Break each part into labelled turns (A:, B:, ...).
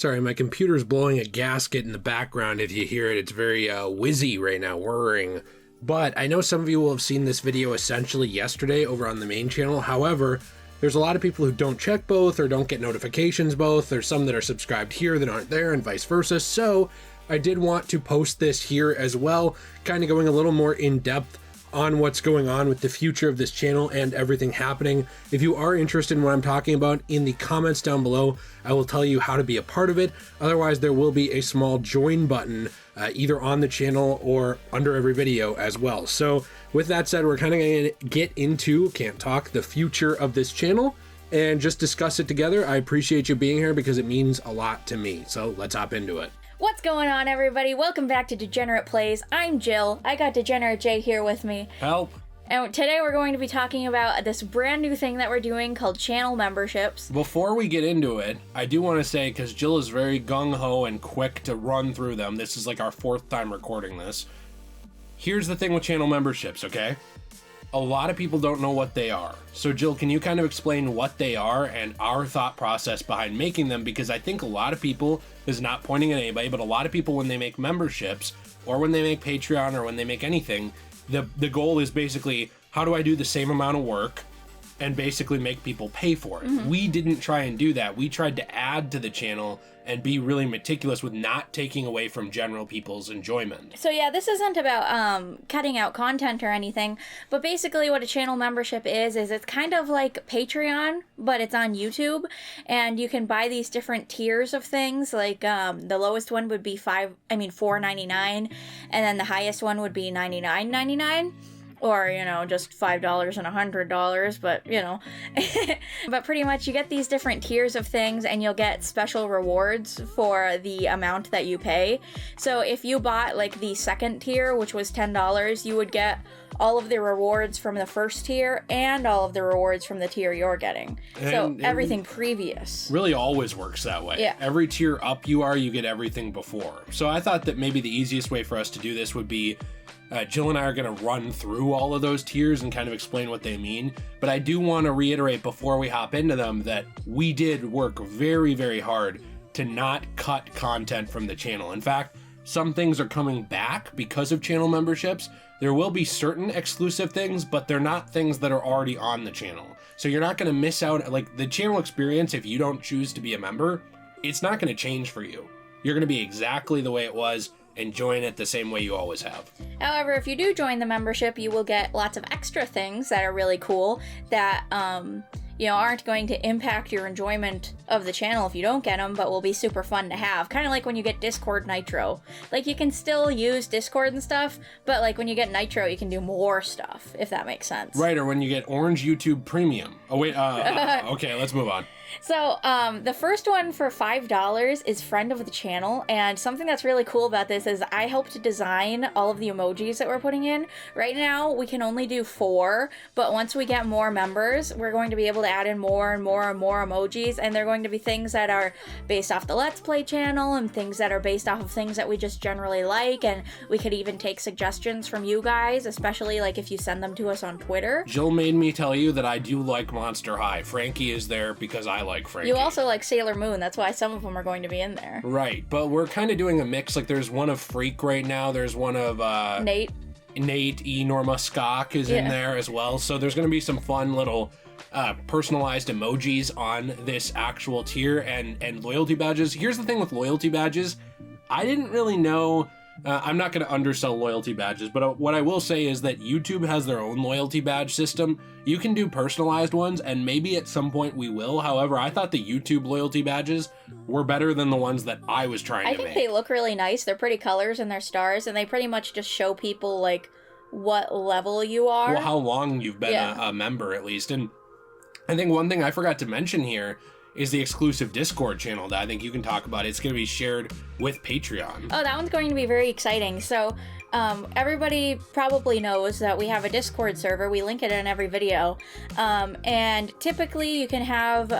A: Sorry, my computer's blowing a gasket in the background. If you hear it, it's very whizzy right now, whirring. But I know some of you will have seen this video essentially yesterday over on the main channel. However, there's a lot of people who don't check both or don't get notifications both. There's some that are subscribed here that aren't there and vice versa. So I did want to post this here as well, kind of going a little more in depth on what's going on with the future of this channel and everything happening. If you are interested in what I'm talking about, in the comments down below, I will tell you how to be a part of it. Otherwise, there will be a small join button either on the channel or under every video as well. So with that said, we're kind of going to get into, the future of this channel and just discuss it together. I appreciate you being here because it means a lot to me. So let's hop into it.
B: What's going on, everybody? Welcome back to Degenerate Plays. I'm Jill. I got Degenerate Jay here with me.
A: Help.
B: And today we're going to be talking about this brand new thing that we're doing called channel memberships.
A: Before we get into it, I do want to say, because Jill is very gung-ho and quick to run through them, this is like our 4th time recording this. Here's the thing with channel memberships, okay? A lot of people don't know what they are. So Jill, can you kind of explain what they are and our thought process behind making them? Because I think a lot of people, is not pointing at anybody, but a lot of people when they make memberships or when they make Patreon or when they make anything, the goal is basically, how do I do the same amount of work and basically make people pay for it? Mm-hmm. We didn't try and do that. We tried to add to the channel and be really meticulous with not taking away from general people's enjoyment.
B: So yeah, this isn't about cutting out content or anything, but basically what a channel membership is it's kind of like Patreon, but it's on YouTube, and you can buy these different tiers of things. Like the lowest one would be $4.99, and then the highest one would be $99.99. Or, you know, just $5 and $100, but, you know. But pretty much you get these different tiers of things and you'll get special rewards for the amount that you pay. So if you bought, like, the second tier, which was $10, you would get all of the rewards from the first tier and all of the rewards from the tier you're getting. And so everything previous.
A: Really always works that way.
B: Yeah.
A: Every tier up you get everything before. So I thought that maybe the easiest way for us to do this would be Jill and I are going to run through all of those tiers and kind of explain what they mean. But I do want to reiterate before we hop into them that we did work very, very hard to not cut content from the channel. In fact, some things are coming back because of channel memberships. There will be certain exclusive things, but they're not things that are already on the channel. So you're not going to miss out, like the channel experience, if you don't choose to be a member, it's not going to change for you. You're going to be exactly the way it was, enjoying it the same way you always have.
B: However, if you do join the membership, you will get lots of extra things that are really cool that, you know, aren't going to impact your enjoyment of the channel if you don't get them, but will be super fun to have. Kind of like when you get Discord Nitro. Like, you can still use Discord and stuff, but like when you get Nitro, you can do more stuff, if that makes sense.
A: Right, or when you get Orange YouTube Premium. Oh, wait, okay, let's move on.
B: So, the first one for $5 is Friend of the Channel, and something that's really cool about this is I helped design all of the emojis that we're putting in. Right now, we can only do 4, but once we get more members, we're going to be able to add in more and more and more emojis, and they're going to be things that are based off the Let's Play channel, and things that are based off of things that we just generally like, and we could even take suggestions from you guys, especially like if you send them to us on Twitter.
A: Jill made me tell you that I do like Monster High. Frankie is there because I like Frankie.
B: You also like Sailor Moon, that's why some of them are going to be in there.
A: Right, but we're kind of doing a mix. Like, there's one of Freak right now, there's one of
B: Nate
A: E. Norma Skok is in there as well, so there's going to be some fun little personalized emojis on this actual tier and loyalty badges. Here's the thing with loyalty badges, I didn't really know. I'm not going to undersell loyalty badges, but what I will say is that YouTube has their own loyalty badge system. You can do personalized ones, and maybe at some point we will. However, I thought the YouTube loyalty badges were better than the ones that I was trying to make.
B: I think they look really nice. They're pretty colors and they're stars, and they pretty much just show people, like, what level you are.
A: Well, how long you've been a member, at least. And I think one thing I forgot to mention here is the exclusive Discord channel that I think you can talk about. It's going to be shared with Patreon.
B: Oh, that one's going to be very exciting. So everybody probably knows that we have a Discord server. We link it in every video. And typically you can have,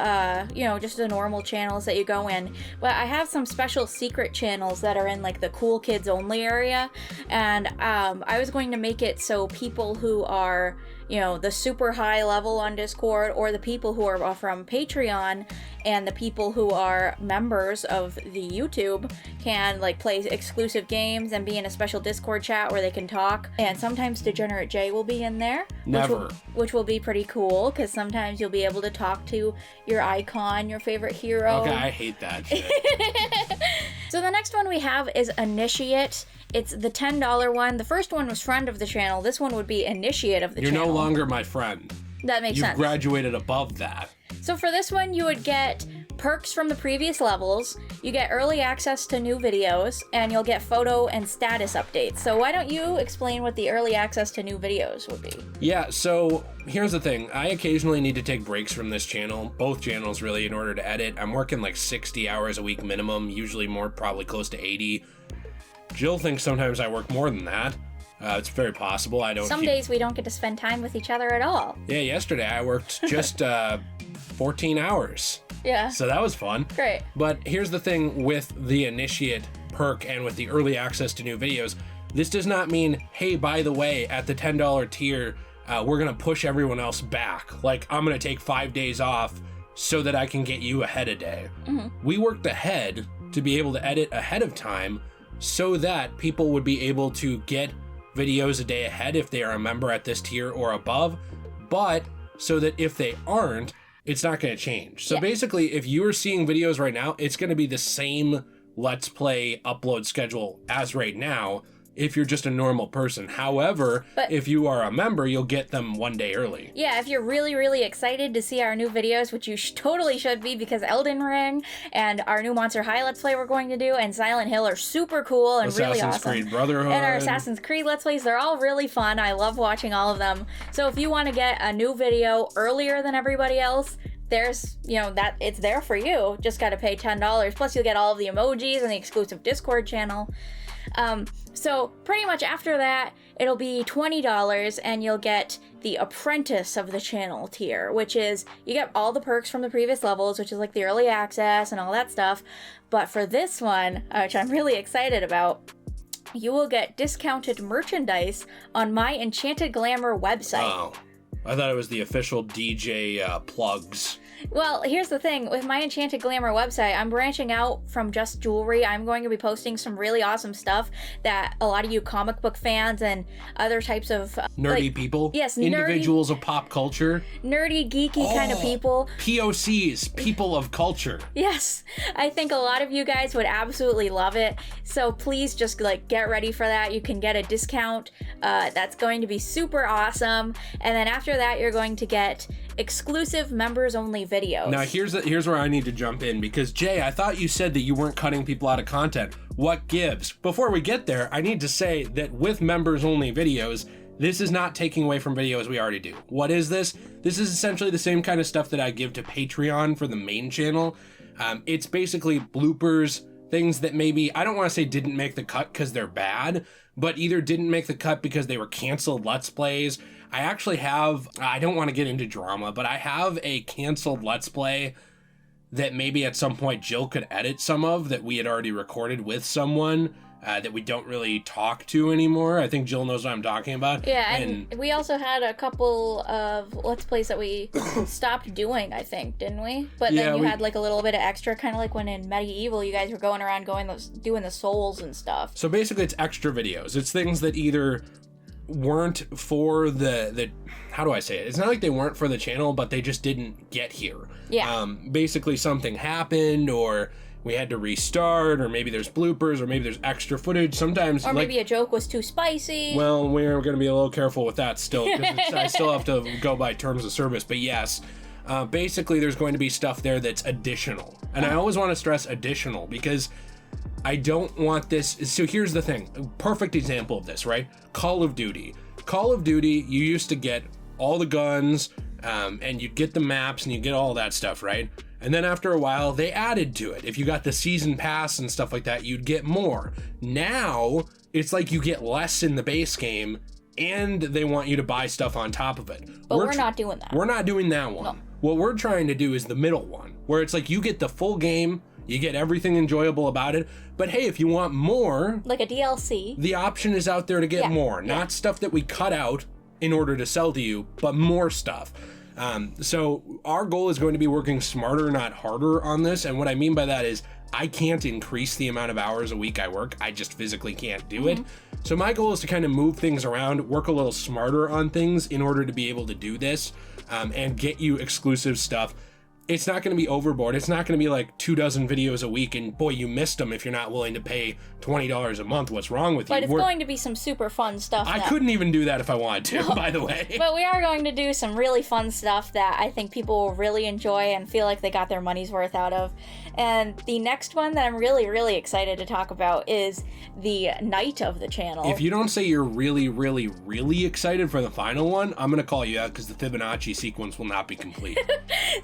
B: you know, just the normal channels that you go in. But I have some special secret channels that are in like the cool kids only area. And I was going to make it so people who are, you know, the super high level on Discord, or the people who are from Patreon and the people who are members of the YouTube can like play exclusive games and be in a special Discord chat where they can talk. And sometimes Degenerate Jay will be in there.
A: Never.
B: Which will be pretty cool, because sometimes you'll be able to talk to your icon, your favorite hero.
A: Okay, I hate that shit.
B: So the next one we have is Initiate. It's the $10 one. The first one was friend of the channel. This one would be Initiate of the channel.
A: You're no longer my friend.
B: That makes sense.
A: You've graduated above that.
B: So for this one, you would get perks from the previous levels, you get early access to new videos, and you'll get photo and status updates. So why don't you explain what the early access to new videos would be?
A: Yeah, so here's the thing. I occasionally need to take breaks from this channel, both channels really, in order to edit. I'm working like 60 hours a week minimum, usually more, probably close to 80. Jill thinks sometimes I work more than that. It's very possible.
B: Some days we don't get to spend time with each other at all.
A: Yeah, yesterday I worked just 14 hours.
B: Yeah.
A: So that was fun.
B: Great.
A: But here's the thing with the Initiate perk and with the early access to new videos. This does not mean, hey, by the way, at the $10 tier, we're going to push everyone else back. Like, I'm going to take 5 days off so that I can get you ahead a day. Mm-hmm. We worked ahead to be able to edit ahead of time so that people would be able to get videos a day ahead if they are a member at this tier or above, but so that if they aren't, it's not going to change. So basically, if you are seeing videos right now, it's going to be the same Let's Play upload schedule as right now if you're just a normal person. However, if you are a member, you'll get them 1 day early.
B: Yeah, if you're really, really excited to see our new videos, which you totally should be, because Elden Ring and our new Monster High Let's Play we're going to do and Silent Hill are super cool and really awesome.
A: Assassin's Creed Brotherhood.
B: And our Assassin's Creed Let's Plays, they're all really fun. I love watching all of them. So if you want to get a new video earlier than everybody else, there's, you know, that it's there for you. Just got to pay $10. Plus you'll get all of the emojis and the exclusive Discord channel. So pretty much after that, it'll be $20 and you'll get the Apprentice of the channel tier, which is, you get all the perks from the previous levels, which is like the early access and all that stuff. But for this one, which I'm really excited about, you will get discounted merchandise on my Enchanted Glamour website.
A: Oh, I thought it was the official DJ plugs.
B: Well, here's the thing. With my Enchanted Glamour website, I'm branching out from just jewelry. I'm going to be posting some really awesome stuff that a lot of you comic book fans and other types of...
A: nerdy people?
B: Yes,
A: individuals of pop culture?
B: Nerdy, geeky kind of people.
A: POCs, people of culture.
B: Yes, I think a lot of you guys would absolutely love it. So please just like get ready for that. You can get a discount. That's going to be super awesome. And then after that, you're going to get exclusive members only videos.
A: Now here's where I need to jump in, because Jay, I thought you said that you weren't cutting people out of content. What gives? Before we get there, I need to say that with members only videos, this is not taking away from videos we already do. What is this? This is essentially the same kind of stuff that I give to Patreon for the main channel. It's basically bloopers, things that maybe, I don't want to say didn't make the cut because they're bad, but either didn't make the cut because they were canceled Let's Plays. I actually have, I don't want to get into drama, but I have a canceled Let's Play that maybe at some point Jill could edit some of that we had already recorded with someone that we don't really talk to anymore. I think Jill knows what I'm talking about.
B: Yeah, and we also had a couple of Let's Plays that we stopped doing, I think, didn't we? But then you had like a little bit of extra, kind of like when in Medieval you guys were going around doing the souls and stuff.
A: So basically it's extra videos. It's things that either weren't for the how do I say it? It's not like they weren't for the channel, but they just didn't get here.
B: Yeah.
A: Basically something happened, or we had to restart, or maybe there's bloopers, or maybe there's extra footage. Sometimes,
B: or maybe a joke was too spicy.
A: Well, we're going to be a little careful with that still, because I still have to go by terms of service. But yes, basically there's going to be stuff there that's additional. And I always want to stress additional, because I don't want this. So here's the thing. Perfect example of this, right? Call of Duty. Call of Duty, you used to get all the guns, and you'd get the maps, and you get all that stuff, right? And then after a while, they added to it. If you got the season pass and stuff like that, you'd get more. Now, it's like you get less in the base game, and they want you to buy stuff on top of it.
B: But we're not doing that.
A: We're not doing that one. No. What we're trying to do is the middle one, where it's like you get the full game, you get everything enjoyable about it, but hey, if you want more...
B: like a DLC.
A: The option is out there to get more, not stuff that we cut out in order to sell to you, but more stuff. So our goal is going to be working smarter, not harder on this. And what I mean by that is I can't increase the amount of hours a week I work. I just physically can't do it. So my goal is to kind of move things around, work a little smarter on things in order to be able to do this, and get you exclusive stuff. It's not going to be overboard. It's not going to be like 24 videos a week and boy, you missed them if you're not willing to pay $20 a month. What's wrong with you?
B: But it's going to be some super fun stuff.
A: I couldn't even do that if I wanted to, by the way.
B: But we are going to do some really fun stuff that I think people will really enjoy and feel like they got their money's worth out of. And the next one that I'm really, really excited to talk about is the night of the channel.
A: If you don't say you're really, really, really excited for the final one, I'm going to call you out because the Fibonacci sequence will not be complete.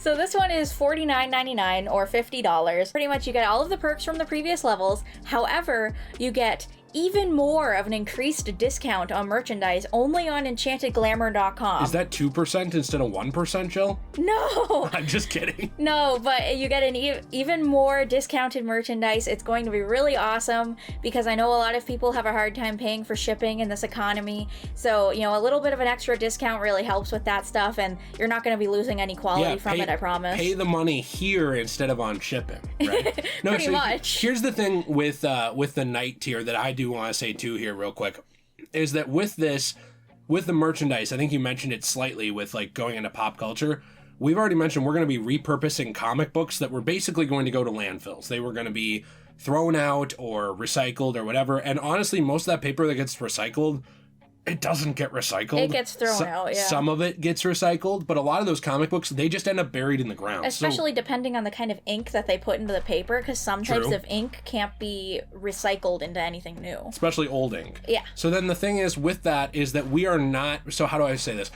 B: So this one is $49.99 or $50. Pretty much you get all of the perks from the previous levels. However, you get even more of an increased discount on merchandise only on enchantedglamour.com.
A: Is that 2% instead of 1%, Jill?
B: No!
A: I'm just kidding.
B: No, but you get an even more discounted merchandise. It's going to be really awesome because I know a lot of people have a hard time paying for shipping in this economy. So, you know, a little bit of an extra discount really helps with that stuff, and you're not going to be losing any quality from it, I promise.
A: Pay the money here instead of on shipping, right? No,
B: Pretty much.
A: Here's the thing with the night tier that I do want to say too here real quick, is that with the merchandise, I think you mentioned it slightly with like going into pop culture. We've already mentioned we're going to be repurposing comic books that were basically going to go to landfills. They were going to be thrown out or recycled or whatever. And honestly, most of that paper that gets recycled, it doesn't get recycled.
B: It gets thrown out, yeah.
A: Some of it gets recycled, but a lot of those comic books, they just end up buried in the ground.
B: Especially depending on the kind of ink that they put into the paper, because some types of ink can't be recycled into anything new.
A: Especially old ink.
B: Yeah.
A: So then the thing is with that is that we are not, so how do I say this?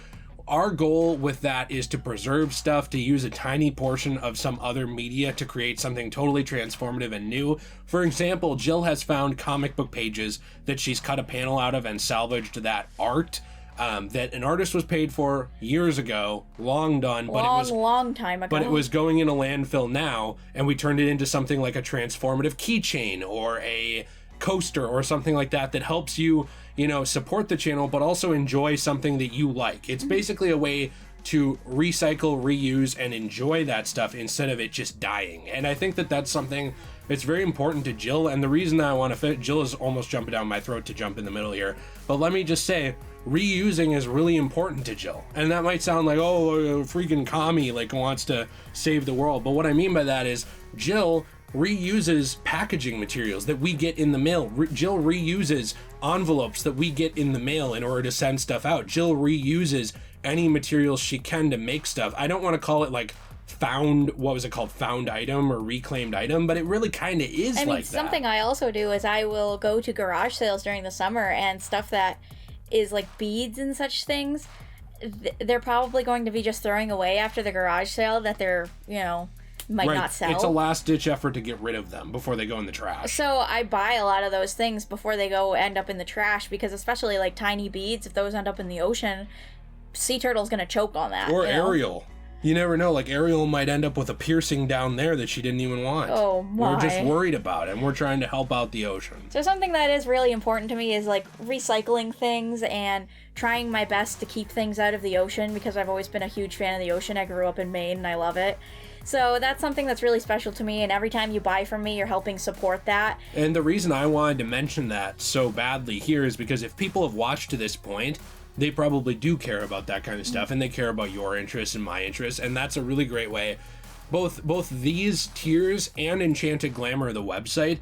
A: Our goal with that is to preserve stuff, to use a tiny portion of some other media to create something totally transformative and new. For example, Jill has found comic book pages that she's cut a panel out of and salvaged that art that an artist was paid for years ago, long done, but it was
B: long time ago.
A: But it was going in a landfill now, and we turned it into something like a transformative keychain or a coaster or something like that that helps you, you know, support the channel, but also enjoy something that you like. It's basically a way to recycle, reuse, and enjoy that stuff instead of it just dying. And I think that that's something that's very important to Jill. And the reason that I want to fit, Jill is almost jumping down my throat to jump in the middle here. But let me just say, reusing is really important to Jill. And that might sound like, oh, a freaking commie like wants to save the world. But what I mean by that is Jill reuses packaging materials that we get in the mail. Jill reuses envelopes that we get in the mail in order to send stuff out. Jill reuses any materials she can to make stuff. I don't want to call it like found item or reclaimed item, but it really kind of is like that.
B: Something I also do is I will go to garage sales during the summer, and stuff that is like beads and such things, they're probably going to be just throwing away after the garage sale that they're, you know, might not sell.
A: It's a last ditch effort to get rid of them before they go in the trash.
B: So I buy a lot of those things before they go end up in the trash, because especially like tiny beads, if those end up in the ocean, sea turtle's gonna choke on that.
A: Or Ariel. You never know, like Ariel might end up with a piercing down there that she didn't even want.
B: Oh my.
A: We're just worried about it, and we're trying to help out the ocean.
B: So something that is really important to me is like recycling things and trying my best to keep things out of the ocean, because I've always been a huge fan of the ocean. I grew up in Maine and I love it. So that's something that's really special to me, and every time you buy from me, you're helping support that.
A: And the reason I wanted to mention that so badly here is because if people have watched to this point, they probably do care about that kind of stuff, and they care about your interests and my interests, and that's a really great way. Both these tiers and Enchanted Glamour, the website,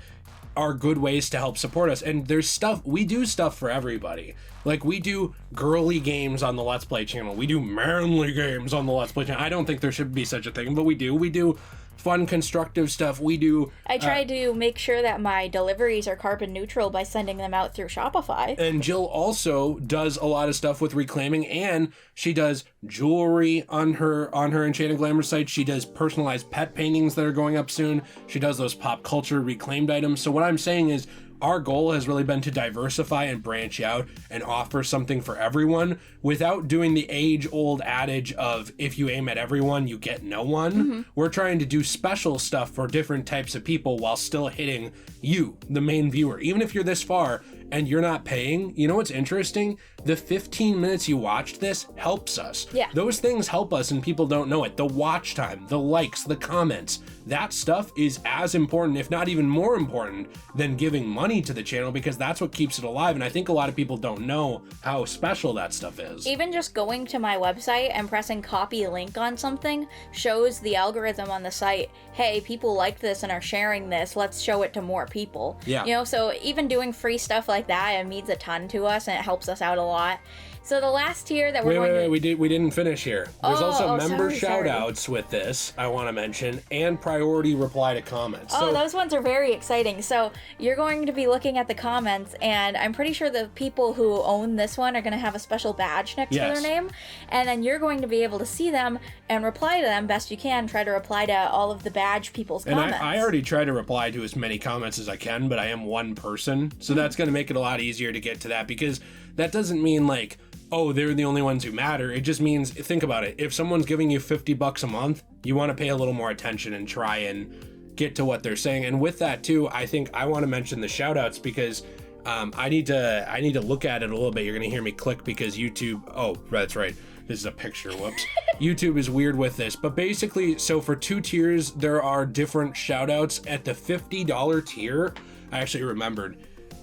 A: are good ways to help support us. And there's stuff, we do stuff for everybody. Like, we do girly games on the Let's Play channel. We do manly games on the Let's Play channel. I don't think there should be such a thing, but we do. We do fun, constructive stuff. We do...
B: I try to make sure that my deliveries are carbon neutral by sending them out through Shopify.
A: And Jill also does a lot of stuff with reclaiming, and she does jewelry on her Enchanted Glamour site. She does personalized pet paintings that are going up soon. She does those pop culture reclaimed items. So what I'm saying is, our goal has really been to diversify and branch out and offer something for everyone without doing the age-old adage of if you aim at everyone, you get no one. Mm-hmm. We're trying to do special stuff for different types of people while still hitting you, the main viewer. Even if you're this far and you're not paying, you know what's interesting? The 15 minutes you watched this helps us.
B: Yeah.
A: Those things help us and people don't know it. The watch time, the likes, the comments, that stuff is as important, if not even more important, than giving money to the channel, because that's what keeps it alive. And I think a lot of people don't know how special that stuff is.
B: Even just going to my website and pressing copy link on something shows the algorithm on the site, hey, people like this and are sharing this, let's show it to more people.
A: Yeah.
B: You know, so even doing free stuff like that, it means a ton to us and it helps us out a lot. So the last tier that we're
A: we didn't finish here. There's also member
B: sorry.
A: shoutouts with this, I want to mention, and priority reply to comments.
B: Oh, those ones are very exciting. So you're going to be looking at the comments, and I'm pretty sure the people who own this one are going to have a special badge next to their name, and then you're going to be able to see them and reply to them best you can. Try to reply to all of the badge people's comments.
A: And I already try to reply to as many comments as I can, but I am one person, so that's going to make it a lot easier to get to that, because that doesn't mean like, oh, they're the only ones who matter. It just means, think about it. If someone's giving you $50 a month, you want to pay a little more attention and try and get to what they're saying. And with that too, I think I want to mention the shout outs, because I need to look at it a little bit. You're going to hear me click because YouTube, oh, that's right. This is a picture, whoops. YouTube is weird with this, but basically, so for 2 tiers, there are different shout outs. At the $50 tier, I actually remembered,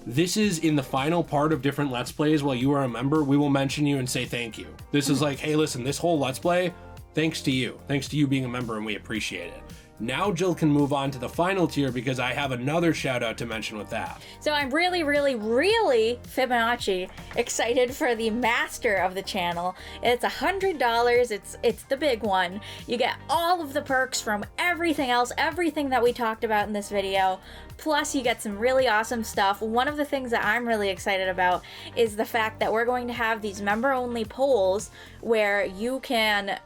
A: this is in the final part of different Let's Plays. While you are a member, we will mention you and say thank you. This is like, hey, listen, this whole Let's Play, thanks to you. Thanks to you being a member, and we appreciate it. Now Jill can move on to the final tier, because I have another shout out to mention with that.
B: So I'm really, really, really Fibonacci excited for the master of the channel. It's $100. It's the big one. You get all of the perks from everything else, everything that we talked about in this video. Plus you get some really awesome stuff. One of the things that I'm really excited about is the fact that we're going to have these member-only polls where you can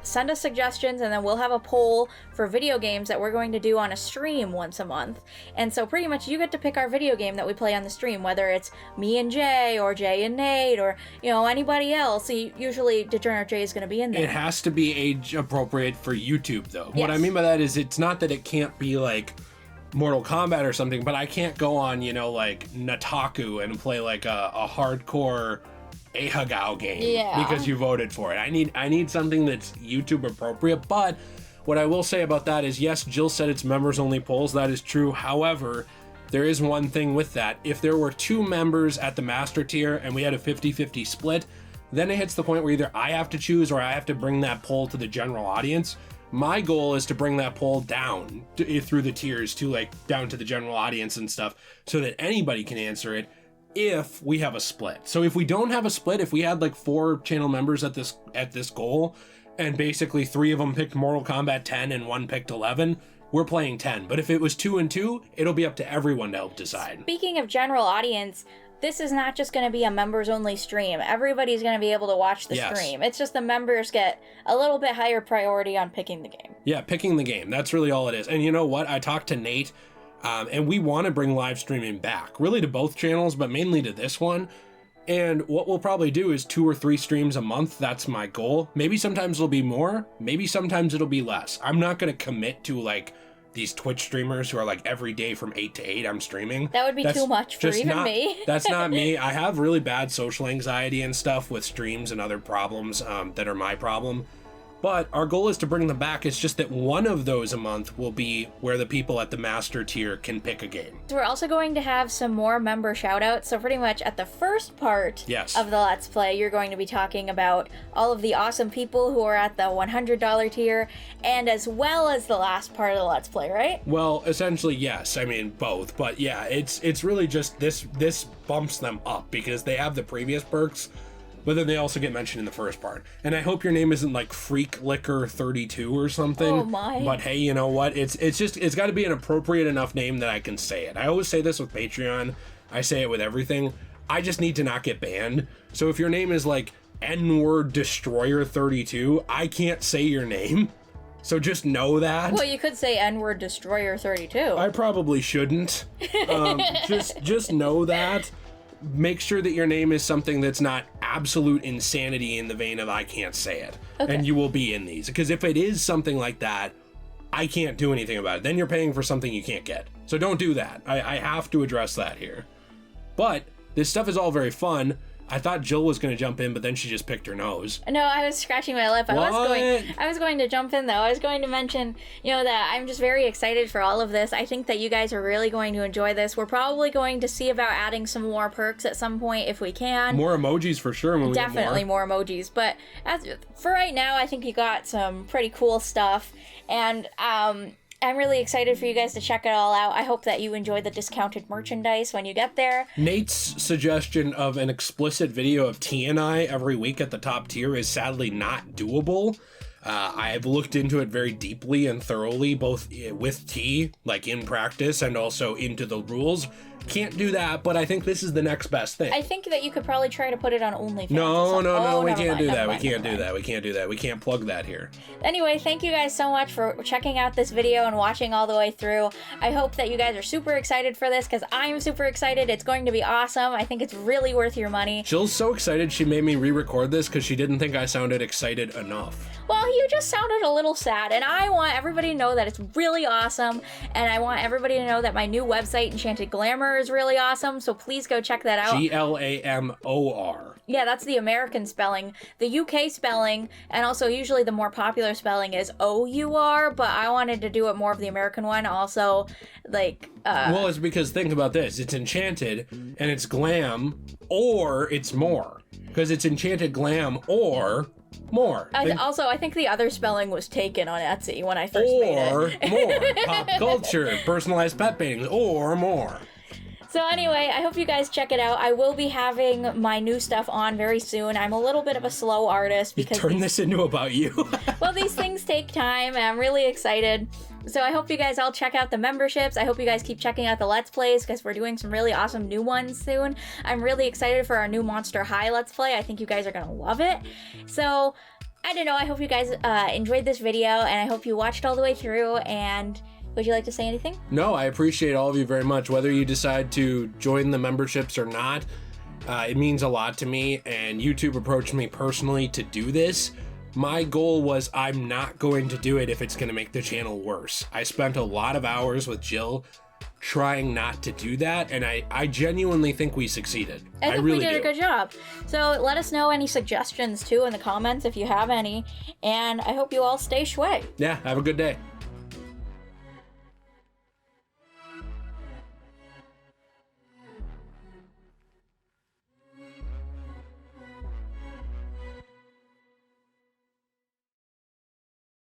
B: send us suggestions, and then we'll have a poll for video games that we're going to do on a stream once a month. And so pretty much you get to pick our video game that we play on the stream, whether it's me and Jay or Jay and Nate or, you know, anybody else. Usually Degenerate Jay is going to be in there.
A: It has to be age appropriate for YouTube though.
B: Yes.
A: What I mean by that is, it's not that it can't be like Mortal Kombat or something, but I can't go on, you know, like Nataku and play like a hardcore Ahagao game because you voted for it. I need something that's YouTube appropriate. But what I will say about that is, yes, Jill said it's members only polls. That is true. However, there is one thing with that. If there were 2 members at the master tier and we had a 50-50 split, then it hits the point where either I have to choose or I have to bring that poll to the general audience. My goal is to bring that poll down through the tiers to like down to the general audience and stuff, so that anybody can answer it if we have a split. So if we don't have a split, if we had like 4 channel members at this goal, and basically 3 of them picked Mortal Kombat 10 and 1 picked 11, we're playing 10. But if it was 2 and 2, it'll be up to everyone to help decide.
B: Speaking of general audience, this is not just going to be a members only stream. Everybody's going to be able to watch the stream. It's just the members get a little bit higher priority on picking the game.
A: Yeah, picking the game. That's really all it is. And you know what? I talked to Nate, and we want to bring live streaming back, really to both channels, but mainly to this one. And what we'll probably do is 2 or 3 streams a month. That's my goal. Maybe sometimes it'll be more. Maybe sometimes it'll be less. I'm not going to commit to like these Twitch streamers who are like every day from 8 to 8 I'm streaming.
B: That would be too much for even me.
A: That's not me. I have really bad social anxiety and stuff with streams and other problems that are my problem. But our goal is to bring them back. It's just that one of those a month will be where the people at the master tier can pick a game.
B: So we're also going to have some more member shoutouts. So pretty much at the first part of the Let's Play, you're going to be talking about all of the awesome people who are at the $100 tier, and as well as the last part of the Let's Play, right?
A: Well, essentially, yes. I mean, both. But yeah, it's really just this bumps them up because they have the previous perks, but then they also get mentioned in the first part. And I hope your name isn't like Freak Liquor 32 or something.
B: Oh my.
A: But hey, you know what? It's got to be an appropriate enough name that I can say it. I always say this with Patreon. I say it with everything. I just need to not get banned. So if your name is like N-word Destroyer 32, I can't say your name. So just know that.
B: Well, you could say N-word Destroyer 32.
A: I probably shouldn't. Just know that. Make sure that your name is something that's not absolute insanity in the vein of I can't say it. Okay. And you will be in these. Because if it is something like that, I can't do anything about it. Then you're paying for something you can't get. So don't do that. I have to address that here. But This stuff is all very fun. I thought Jill was going to jump in, but then she just picked her nose.
B: No, I was scratching my lip. I was going to jump in, though. I was going to mention, that I'm just very excited for all of this. I think that you guys are really going to enjoy this. We're probably going to see about adding some more perks at some point if we can.
A: More emojis for sure. When we
B: Definitely more emojis. But for right now, I think you got some pretty cool stuff. And I'm really excited for you guys to check it all out. I hope that you enjoy the discounted merchandise when you get there.
A: Nate's suggestion of an explicit video of T and I every week at the top tier is sadly not doable. I've looked into it very deeply and thoroughly, both with T, like in practice, and also into the rules. Can't do that, but I think this is the next best thing.
B: I think that you could probably try to put it on OnlyFans.
A: No, we can't do that. We can't do that. We can't plug that here.
B: Anyway, thank you guys so much for checking out this video and watching all the way through. I hope that you guys are super excited for this, because I'm super excited. It's going to be awesome. I think it's really worth your money.
A: Jill's so excited she made me re-record this because she didn't think I sounded excited enough.
B: Well, you just sounded a little sad, and I want everybody to know that it's really awesome, and I want everybody to know that my new website, Enchanted Glamour, is really awesome, so please go check that out.
A: Glamor.
B: Yeah, that's the American spelling. The UK spelling, and also usually the more popular spelling is O-U-R, but I wanted to do it more of the American one, also,
A: Well, it's because, think about this, it's Enchanted, and it's glam, or it's more. Because it's Enchanted Glam, or more.
B: I think the other spelling was taken on Etsy when I first made it.
A: Or more. Pop culture, personalized pet paintings, or more.
B: So anyway, I hope you guys check it out. I will be having my new stuff on very soon. I'm a little bit of a slow artist because
A: turn this into about you.
B: Well, these things take time, and I'm really excited. So I hope you guys all check out the memberships. I hope you guys keep checking out the Let's Plays, because we're doing some really awesome new ones soon. I'm really excited for our new Monster High Let's Play. I think you guys are going to love it. So, I don't know. I hope you guys enjoyed this video, and I hope you watched all the way through, and would you like to say anything?
A: No, I appreciate all of you very much. Whether you decide to join the memberships or not, it means a lot to me, and YouTube approached me personally to do this. My goal was I'm not going to do it if it's going to make the channel worse. I spent a lot of hours with Jill trying not to do that, and I genuinely think we succeeded.
B: I think we did a good job. So let us know any suggestions too in the comments if you have any, and I hope you all stay shway.
A: Yeah, have a good day.